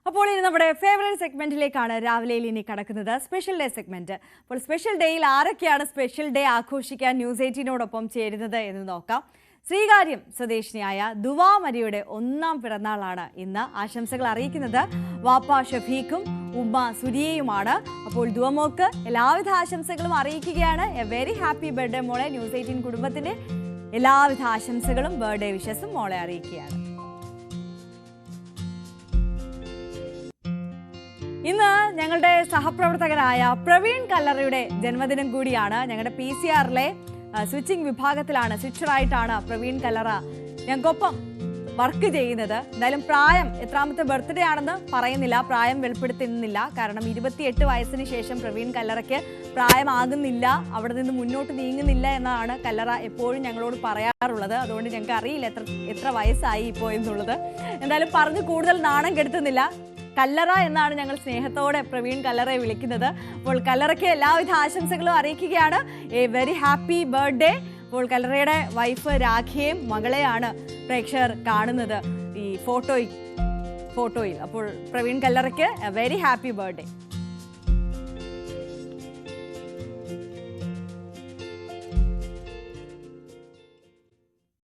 അപ്പോൾ ഇനി നമ്മുടെ ഫേവറേറ്റ് സെഗ്മെന്റിലേക്കാണ് രാവിലെയിൽ ഇനി കടക്കുന്നത്, സ്പെഷ്യൽ ഡേ സെഗ്മെന്റ്. അപ്പോൾ സ്പെഷ്യൽ ഡേയിൽ ആരൊക്കെയാണ് സ്പെഷ്യൽ ഡേ ആഘോഷിക്കാൻ ന്യൂസ് 18നോടൊപ്പം ചേരുന്നത് എന്ന് നോക്കാം. ശ്രീകാര്യം സ്വദേശിനിയായ ദുവാ മരിയുടെ 1ാം പിറന്നാളാണ് ഇന്ന്. ആശംസകൾ അറിയിക്കുന്നത് വാപ്പ ഷഫീഖും ഉമ്മ സുരിയയുമാണ്. അപ്പോൾ ദുവമോക്ക് എല്ലാവിധ ആശംസകളും അറിയിക്കുകയാണ്. എ വെരി ഹാപ്പി ബർത്ത്ഡേ മോളെ. ന്യൂസ് 18 കുടുംബത്തിന്റെ എല്ലാവിധ ആശംസകളും ബർത്ത്ഡേ വിഷസും മോളെ അറിയിക്കുകയാണ്. ഇന്ന് ഞങ്ങളുടെ സഹപ്രവർത്തകനായ പ്രവീൺ കല്ലറയുടെ ജന്മദിനം കൂടിയാണ്. ഞങ്ങളുടെ PCR-ലെ സ്വിച്ചിങ് വിഭാഗത്തിലാണ്, സ്വിച്ചറായിട്ടാണ് പ്രവീൺ കല്ലറ ഞങ്ങൾക്കൊപ്പം വർക്ക് ചെയ്യുന്നത്. എന്തായാലും പ്രായം എത്രാമത്തെ ബർത്ത്ഡേ ആണെന്ന് പറയുന്നില്ല, പ്രായം വെളിപ്പെടുത്തുന്നില്ല. കാരണം 28 വയസ്സിന് ശേഷം പ്രവീൺ കല്ലറയ്ക്ക് പ്രായമാകുന്നില്ല, അവിടെ നിന്ന് മുന്നോട്ട് നീങ്ങുന്നില്ല എന്നാണ് കല്ലറ എപ്പോഴും ഞങ്ങളോട് പറയാറുള്ളത്. അതുകൊണ്ട് ഞങ്ങൾക്ക് അറിയില്ല എത്ര വയസ്സായി ഇപ്പോൾ എന്നുള്ളത്. എന്തായാലും പറഞ്ഞ് കൂടുതൽ നാണം കെടുത്തുന്നില്ല. കല്ലറ എന്നാണ് ഞങ്ങൾ സ്നേഹത്തോടെ പ്രവീൺ കല്ലറയെ വിളിക്കുന്നത്. അപ്പോൾ കല്ലറയ്ക്ക് എല്ലാവിധ ആശംസകളും അറിയിക്കുകയാണ്. A very happy birthday. അപ്പോൾ കല്ലറയുടെ വൈഫ് രാഖിയെയും മകളെയാണ് പ്രേക്ഷകർ കാണുന്നത് ഈ ഫോട്ടോയിൽ. അപ്പോൾ പ്രവീൺ കല്ലറയ്ക്ക് എ വെരി ഹാപ്പി ബർത്ത്ഡേ.